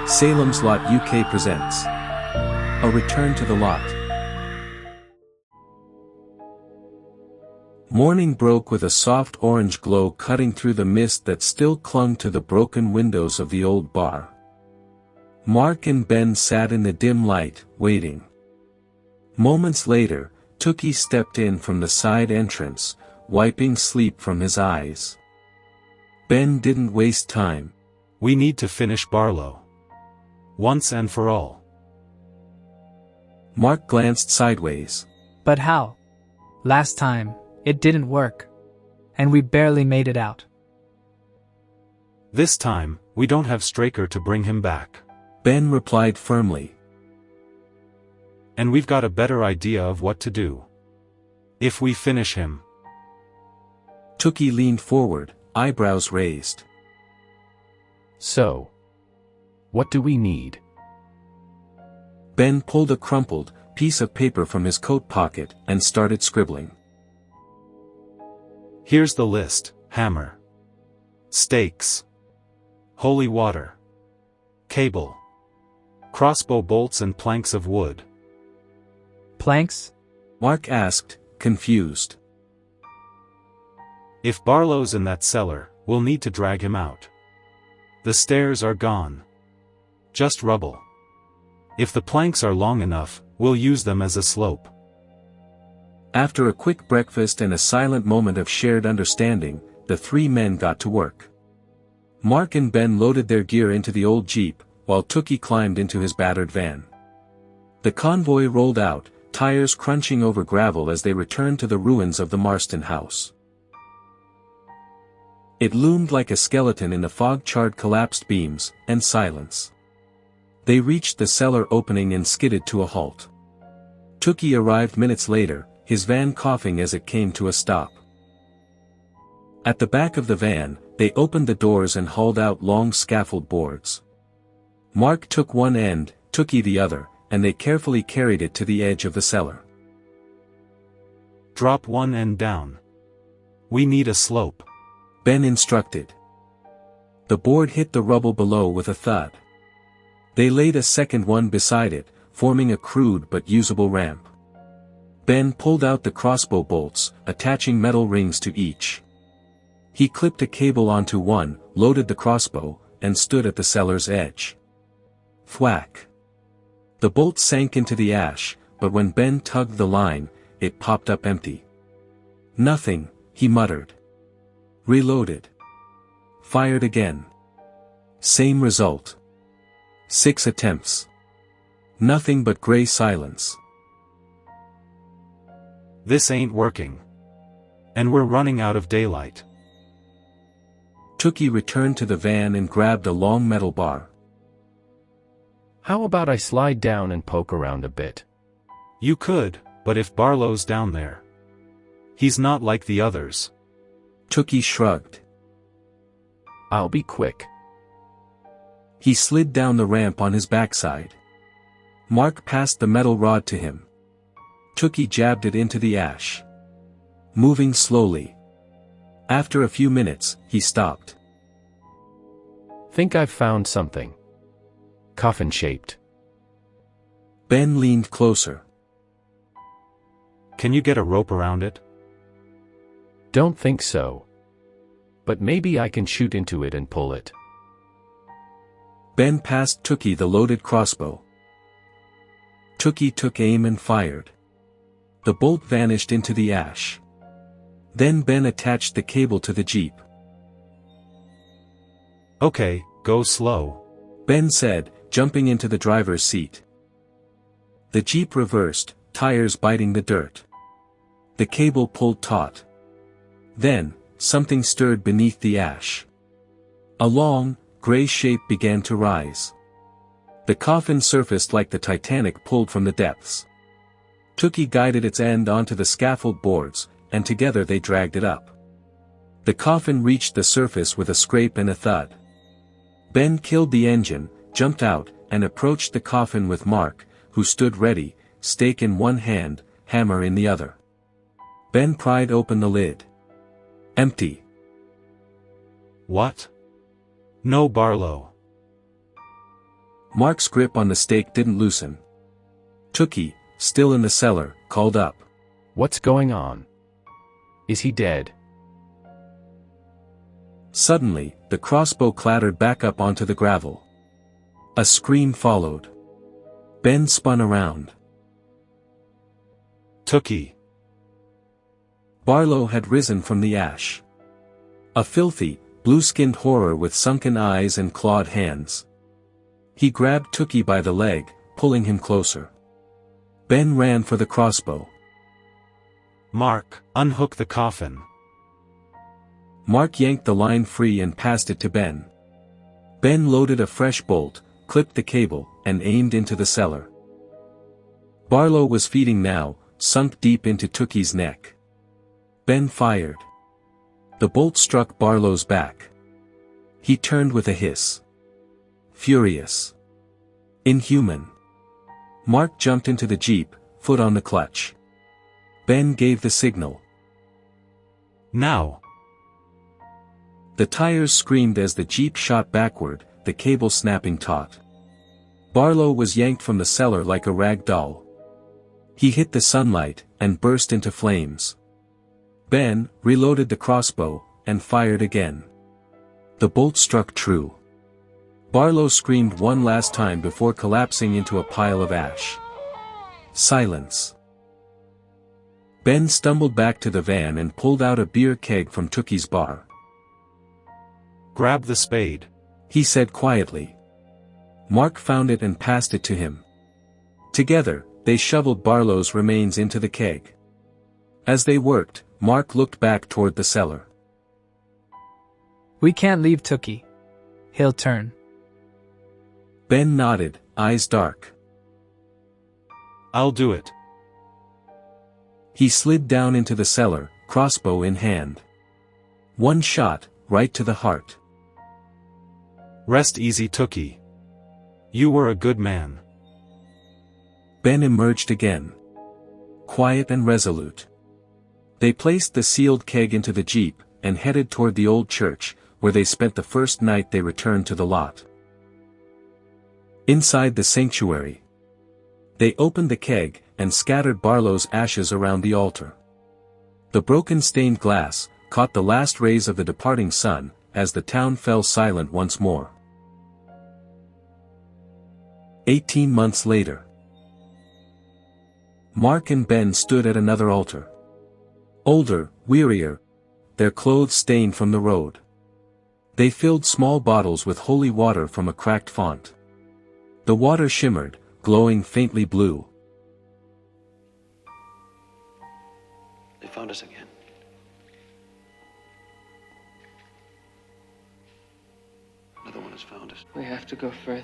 Salems Lot UK presents A Return to the Lot. Morning broke with a soft orange glow cutting through the mist that still clung to the broken windows of the old bar. Mark and Ben sat in the dim light, waiting. Moments later, Tookie stepped in from the side entrance, wiping sleep from his eyes. Ben didn't waste time. We need to finish Barlow. Once and for all. Mark glanced sideways. But how? Last time, it didn't work. And we barely made it out. This time, we don't have Straker to bring him back. Ben replied firmly. And we've got a better idea of what to do. If we finish him. Tookie leaned forward, eyebrows raised. So, what do we need? Ben pulled a crumpled piece of paper from his coat pocket and started scribbling. Here's the list: hammer, stakes, holy water, cable, crossbow bolts and planks of wood. Planks? Mark asked, confused. If Barlow's in that cellar, we'll need to drag him out. The stairs are gone. Just rubble. If the planks are long enough, we'll use them as a slope. After a quick breakfast and a silent moment of shared understanding, the three men got to work. Mark and Ben loaded their gear into the old Jeep, while Tookie climbed into his battered van. The convoy rolled out, tires crunching over gravel as they returned to the ruins of the Marston house. It loomed like a skeleton in the fog-charred collapsed beams, and silence. They reached the cellar opening and skidded to a halt. Tookie arrived minutes later, his van coughing as it came to a stop. At the back of the van, they opened the doors and hauled out long scaffold boards. Mark took one end, Tookie the other, and they carefully carried it to the edge of the cellar. Drop one end down. We need a slope. Ben instructed. The board hit the rubble below with a thud. They laid a second one beside it, forming a crude but usable ramp. Ben pulled out the crossbow bolts, attaching metal rings to each. He clipped a cable onto one, loaded the crossbow, and stood at the cellar's edge. Thwack. The bolt sank into the ash, but when Ben tugged the line, it popped up empty. Nothing, he muttered. Reloaded. Fired again. Same result. 6 attempts. Nothing but gray silence. This ain't working. And we're running out of daylight. Tookie returned to the van and grabbed a long metal bar. How about I slide down and poke around a bit? You could, but if Barlow's down there. He's not like the others. Tookie shrugged. I'll be quick. He slid down the ramp on his backside. Mark passed the metal rod to him. Tookie jabbed it into the ash. Moving slowly. After a few minutes, he stopped. Think I've found something. Coffin-shaped. Ben leaned closer. Can you get a rope around it? Don't think so. But maybe I can shoot into it and pull it. Ben passed Tookie the loaded crossbow. Tookie took aim and fired. The bolt vanished into the ash. Then Ben attached the cable to the Jeep. Okay, go slow. Ben said, jumping into the driver's seat. The Jeep reversed, tires biting the dirt. The cable pulled taut. Then, something stirred beneath the ash. A long, gray shape began to rise. The coffin surfaced like the Titanic pulled from the depths. Tookie guided its end onto the scaffold boards, and together they dragged it up. The coffin reached the surface with a scrape and a thud. Ben killed the engine, jumped out, and approached the coffin with Mark, who stood ready, stake in one hand, hammer in the other. Ben pried open the lid. Empty. What? No Barlow. Mark's grip on the stake didn't loosen. Tookie, still in the cellar, called up. What's going on? Is he dead? Suddenly, the crossbow clattered back up onto the gravel. A scream followed. Ben spun around. Tookie. Barlow had risen from the ash. A filthy, blue-skinned horror with sunken eyes and clawed hands. He grabbed Tookie by the leg, pulling him closer. Ben ran for the crossbow. Mark, unhook the coffin. Mark yanked the line free and passed it to Ben. Ben loaded a fresh bolt, clipped the cable, and aimed into the cellar. Barlow was feeding now, sunk deep into Tookie's neck. Ben fired. The bolt struck Barlow's back. He turned with a hiss. Furious. Inhuman. Mark jumped into the jeep, foot on the clutch. Ben gave the signal. Now. The tires screamed as the jeep shot backward, the cable snapping taut. Barlow was yanked from the cellar like a rag doll. He hit the sunlight, and burst into flames. Ben reloaded the crossbow, and fired again. The bolt struck true. Barlow screamed one last time before collapsing into a pile of ash. Silence. Ben stumbled back to the van and pulled out a beer keg from Tookie's bar. Grab the spade, he said quietly. Mark found it and passed it to him. Together, they shoveled Barlow's remains into the keg. As they worked, Mark looked back toward the cellar. We can't leave Tookie. He'll turn. Ben nodded, eyes dark. I'll do it. He slid down into the cellar, crossbow in hand. One shot, right to the heart. Rest easy, Tookie. You were a good man. Ben emerged again. Quiet and resolute. They placed the sealed keg into the jeep, and headed toward the old church, where they spent the first night they returned to the lot. Inside the sanctuary, they opened the keg, and scattered Barlow's ashes around the altar. The broken stained glass caught the last rays of the departing sun, as the town fell silent once more. 18 months later. Mark and Ben stood at another altar. Older, wearier, their clothes stained from the road. They filled small bottles with holy water from a cracked font. The water shimmered, glowing faintly blue. They found us again. Another one has found us. We have to go further.